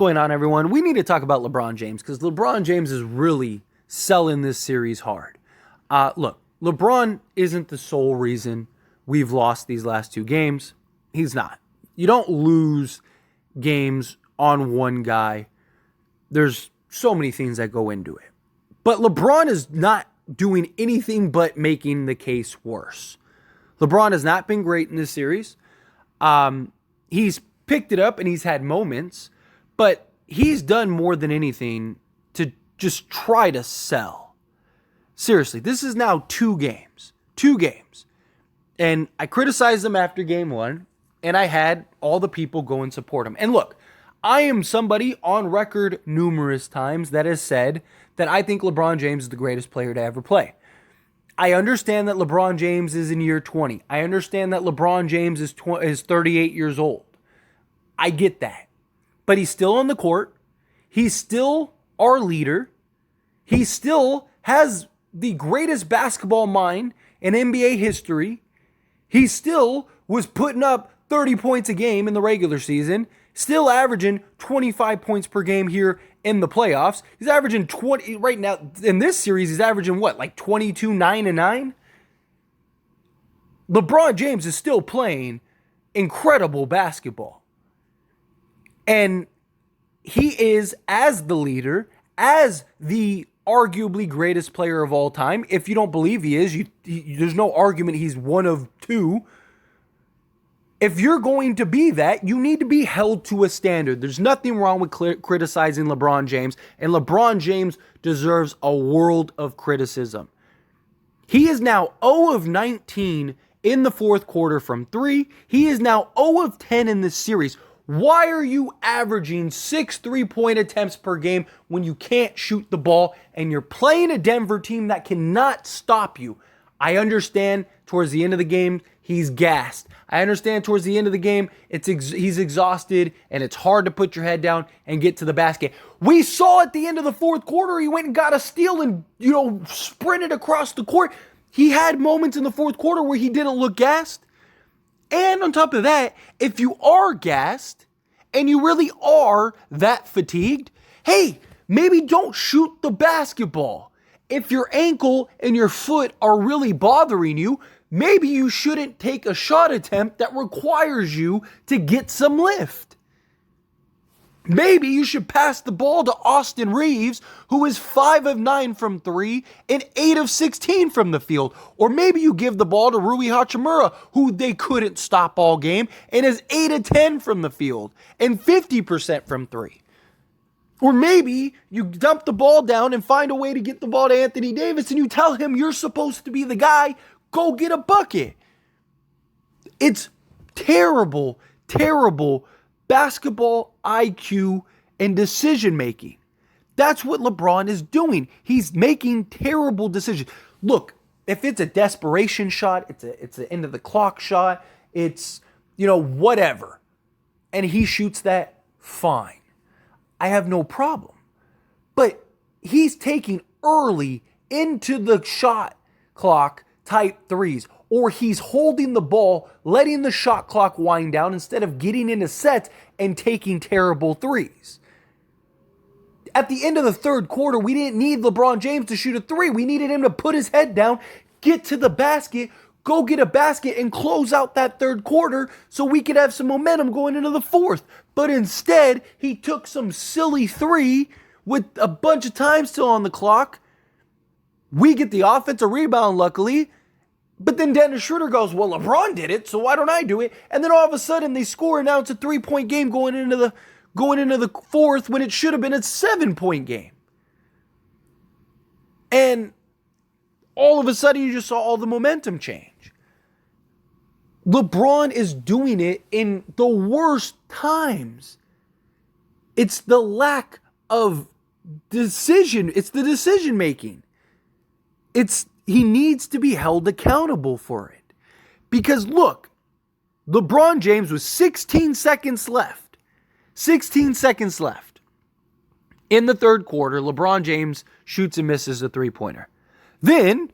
going on, everyone? We need to talk about LeBron James because LeBron James is really selling this series hard. Look, LeBron isn't the sole reason we've lost these last two games. He's not. You don't lose games on one guy. There's so many things that go into it. But LeBron is not doing anything but making the case worse. LeBron has not been great in this series. He's picked it up and he's had moments, but he's done more than anything to just try to sell. Seriously, this is now two games. And I criticized him after game one, and I had all the people go and support him. And look, I am somebody on record numerous times that has said that I think LeBron James is the greatest player to ever play. I understand that LeBron James is in year 20. I understand that LeBron James is 38 years old. I get that. But he's still on the court. He's still our leader. He still has the greatest basketball mind in NBA history. He still was putting up 30 points a game in the regular season, still averaging 25 points per game here in the playoffs. He's averaging 20 right now. In this series, he's averaging what, like 22, 9, and 9? LeBron James is still playing incredible basketball. And he is, as the leader, as the arguably greatest player of all time. If you don't believe he is, there's no argument he's one of two. If you're going to be that, you need to be held to a standard. There's nothing wrong with criticizing LeBron James, and LeBron James deserves a world of criticism. He is now 0 of 19 in the fourth quarter from 3. He is now 0 of 10 in this series. Why are you averaging 6 3-point attempts per game when you can't shoot the ball and you're playing a Denver team that cannot stop you? I understand towards the end of the game, he's gassed. I understand towards the end of the game, he's exhausted and it's hard to put your head down and get to the basket. We saw at the end of the fourth quarter, he went and got a steal and, sprinted across the court. He had moments in the fourth quarter where he didn't look gassed. And on top of that, if you are gassed and you really are that fatigued, hey, maybe don't shoot the basketball. If your ankle and your foot are really bothering you, maybe you shouldn't take a shot attempt that requires you to get some lift. Maybe you should pass the ball to Austin Reeves, who is 5 of 9 from 3 and 8 of 16 from the field. Or maybe you give the ball to Rui Hachimura, who they couldn't stop all game and is 8 of 10 from the field and 50% from 3. Or maybe you dump the ball down and find a way to get the ball to Anthony Davis and you tell him you're supposed to be the guy, go get a bucket. It's terrible basketball IQ and decision making. That's what LeBron is doing. He's making terrible decisions. Look, if it's a desperation shot, it's an end of the clock shot, it's, whatever. And he shoots that, fine. I have no problem. But he's taking early into the shot clock type threes, or he's holding the ball, letting the shot clock wind down instead of getting into sets and taking terrible threes. At the end of the third quarter, we didn't need LeBron James to shoot a 3. We needed him to put his head down, get to the basket, go get a basket, and close out that third quarter so we could have some momentum going into the fourth. But instead, he took some silly 3 with a bunch of time still on the clock. We get the offensive rebound, luckily. But then Dennis Schroeder goes, well, LeBron did it, so why don't I do it? And then all of a sudden they score, and now it's a 3-point game going into the fourth when it should have been a 7-point game. And all of a sudden you just saw all the momentum change. LeBron is doing it in the worst times. It's the lack of decision. It's the decision making. He needs to be held accountable for it. Because look, LeBron James was 16 seconds left. 16 seconds left. In the third quarter, LeBron James shoots and misses a 3-pointer. Then,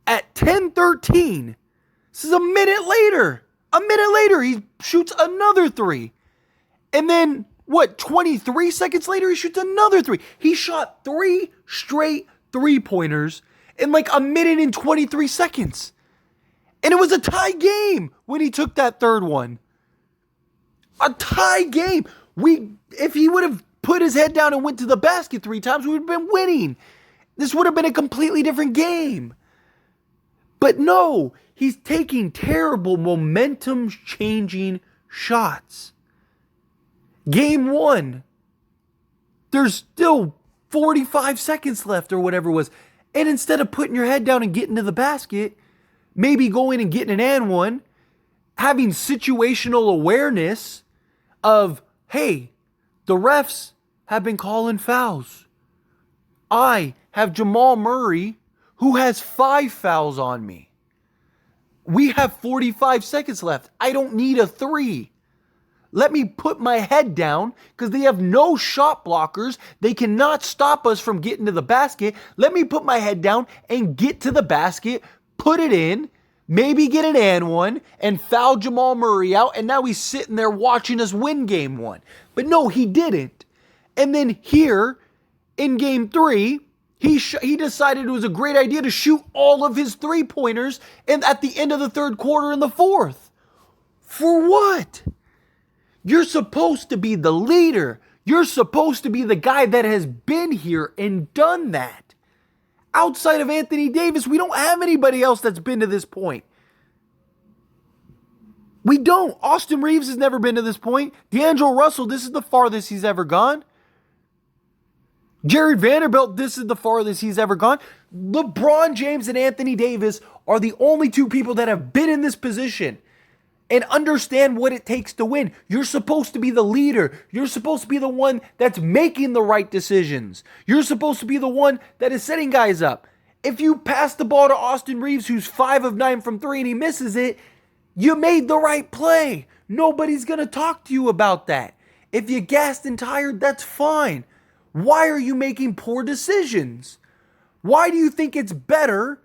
at 10:13, this is a minute later, he shoots another 3. And then What, 23 seconds later, he shoots another three. He shot 3 straight three-pointers in like a minute and 23 seconds. And it was a tie game when he took that third one. A tie game. If he would have put his head down and went to the basket 3 times, we would have been winning. This would have been a completely different game. But no, he's taking terrible momentum-changing shots. Game 1, there's still 45 seconds left or whatever it was. And instead of putting your head down and getting to the basket, maybe going and getting an and one, having situational awareness of, hey, the refs have been calling fouls. I have Jamal Murray, who has 5 fouls on me. We have 45 seconds left. I don't need a 3. Let me put my head down because they have no shot blockers. They cannot stop us from getting to the basket. Let me put my head down and get to the basket, put it in, maybe get an and one, and foul Jamal Murray out. And now he's sitting there watching us win game 1. But no, he didn't. And then here in game 3, he decided it was a great idea to shoot all of his 3-pointers at the end of the third quarter in the fourth. For what? You're supposed to be the leader. You're supposed to be the guy that has been here and done that. Outside of Anthony Davis, we don't have anybody else that's been to this point. We don't. Austin Reeves has never been to this point. D'Angelo Russell, this is the farthest he's ever gone. Jared Vanderbilt, this is the farthest he's ever gone. LeBron James and Anthony Davis are the only 2 people that have been in this position and understand what it takes to win. You're supposed to be the leader. You're supposed to be the one that's making the right decisions. You're supposed to be the one that is setting guys up. If you pass the ball to Austin Reeves, who's 5 of 9 from 3 and he misses it, you made the right play. Nobody's going to talk to you about that. If you're gassed and tired, that's fine. Why are you making poor decisions? Why do you think it's better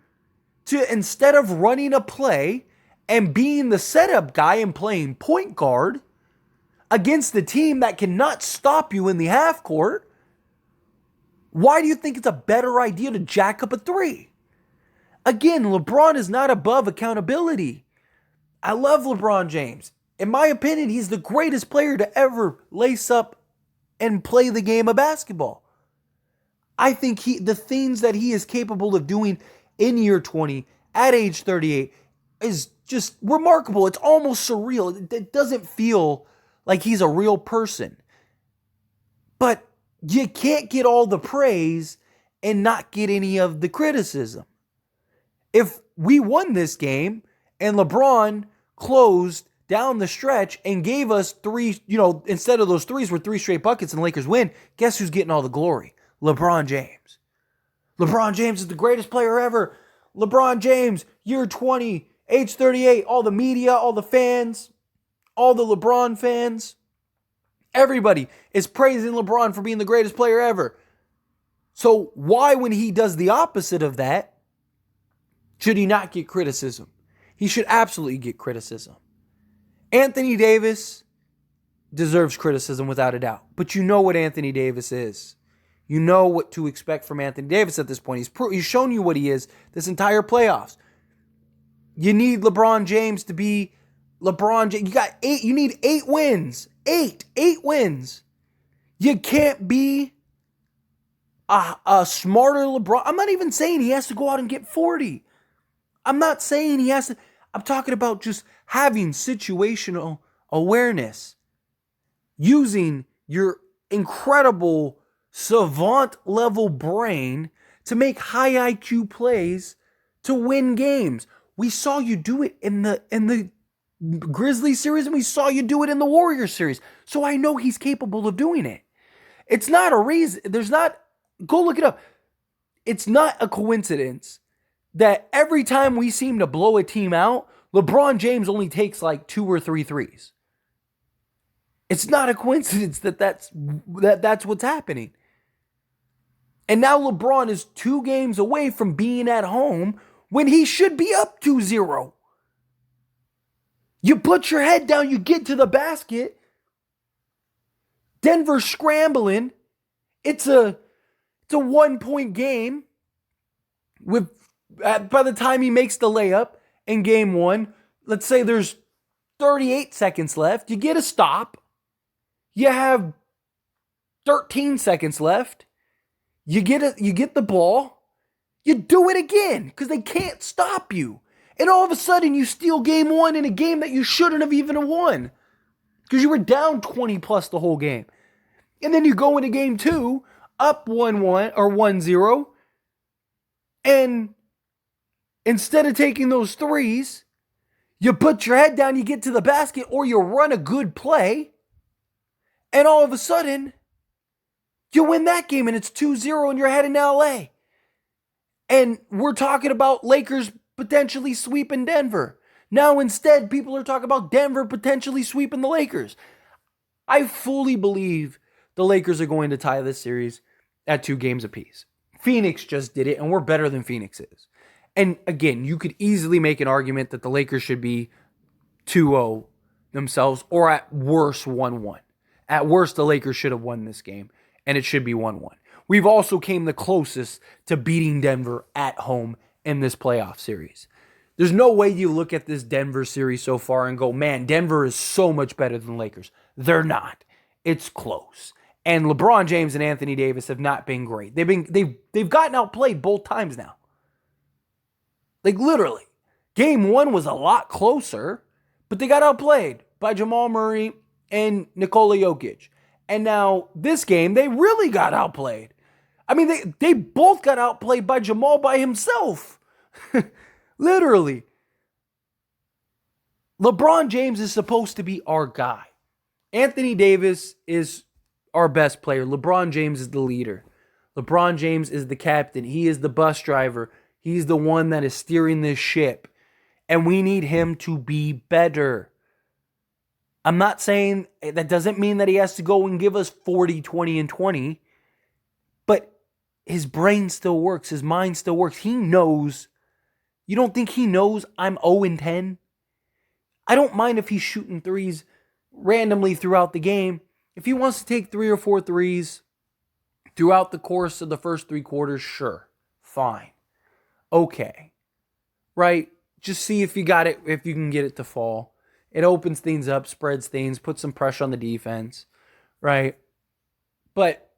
to, instead of running a play and being the setup guy and playing point guard against the team that cannot stop you in the half court, why do you think it's a better idea to jack up a 3? Again, LeBron is not above accountability. I love LeBron James. In my opinion, he's the greatest player to ever lace up and play the game of basketball. I think the things that he is capable of doing in year 20 at age 38 is just remarkable. It's almost surreal. It doesn't feel like he's a real person. But you can't get all the praise and not get any of the criticism. If we won this game and LeBron closed down the stretch and gave us 3, instead of those 3s were 3 straight buckets and the Lakers win, guess who's getting all the glory? LeBron James. LeBron James is the greatest player ever. LeBron James, year 20, age 38, all the media, all the fans, all the LeBron fans, everybody is praising LeBron for being the greatest player ever. So why, when he does the opposite of that, should he not get criticism? He should absolutely get criticism. Anthony Davis deserves criticism without a doubt. But you know what Anthony Davis is. You know what to expect from Anthony Davis at this point. He's shown you what he is this entire playoffs. You need LeBron James to be LeBron James. You need 8 wins. 8 wins. You can't be a smarter LeBron. I'm not even saying he has to go out and get 40. I'm not saying he has to. I'm talking about just having situational awareness. Using your incredible savant level brain to make high IQ plays to win games. We saw you do it in the Grizzlies series, and we saw you do it in the Warriors series. So I know he's capable of doing it. It's not a reason. Go look it up. It's not a coincidence that every time we seem to blow a team out, LeBron James only takes like 2 or 3 threes. It's not a coincidence that's what's happening. And now LeBron is 2 games away from being at home when he should be up 2-0. You put your head down, you get to the basket. Denver's scrambling. It's a 1-point game. With by the time he makes the layup in game one, let's say there's 38 seconds left. You get a stop. You have 13 seconds left. You get the ball. You do it again because they can't stop you. And all of a sudden you steal game one in a game that you shouldn't have even won because you were down 20 plus the whole game. And then you go into game two up 1-1 or 1-0. And instead of taking those threes, you put your head down, you get to the basket, or you run a good play, and all of a sudden, you win that game, and it's 2-0, and you're heading to LA. And we're talking about Lakers potentially sweeping Denver. Now, instead, people are talking about Denver potentially sweeping the Lakers. I fully believe the Lakers are going to tie this series at 2 games apiece. Phoenix just did it, and we're better than Phoenix is. And again, you could easily make an argument that the Lakers should be 2-0 themselves, or at worst 1-1. At worst, the Lakers should have won this game, and it should be 1-1. We've also came the closest to beating Denver at home in this playoff series. There's no way you look at this Denver series so far and go, man, Denver is so much better than the Lakers. They're not. It's close. And LeBron James and Anthony Davis have not been great. They've gotten outplayed both times now. Like literally. Game one was a lot closer, but they got outplayed by Jamal Murray and Nikola Jokic. And now this game, they really got outplayed. I mean, they both got outplayed by Jamal by himself. Literally. LeBron James is supposed to be our guy. Anthony Davis is our best player. LeBron James is the leader. LeBron James is the captain. He is the bus driver. He's the one that is steering this ship. And we need him to be better. I'm not saying that doesn't mean that he has to go and give us 40, 20, and 20. But his brain still works. His mind still works. He knows. You don't think he knows I'm 0-10? I don't mind if he's shooting threes randomly throughout the game. If he wants to take 3 or 4 threes throughout the course of the first 3 quarters, sure. Fine. Okay. Right? Just see if you got it, if you can get it to fall. It opens things up, spreads things, puts some pressure on the defense. Right? But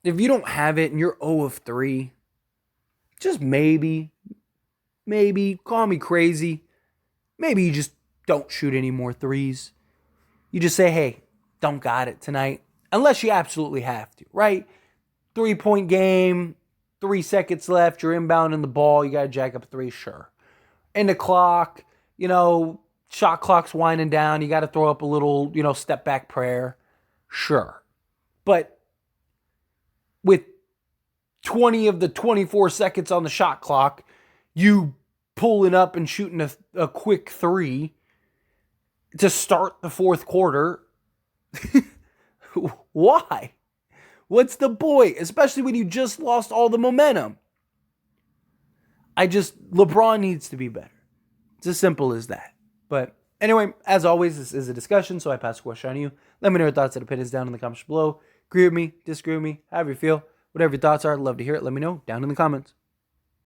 if you don't have it and you're 0 of 3, just maybe, call me crazy. Maybe you just don't shoot any more threes. You just say, hey, don't got it tonight. Unless you absolutely have to, right? 3-point game, 3 seconds left, you're inbounding the ball, you got to jack up 3, sure. And the clock, shot clock's winding down, you got to throw up a little, step back prayer, sure. But with 20 of the 24 seconds on the shot clock, you pulling up and shooting a quick 3 to start the fourth quarter. Why? What's the point? Especially when you just lost all the momentum. LeBron needs to be better. It's as simple as that. But anyway, as always, this is a discussion, so I pass the question on you. Let me know your thoughts and opinions down in the comments below. Agree with me, disagree with me, however you feel. Whatever your thoughts are, I'd love to hear it. Let me know down in the comments.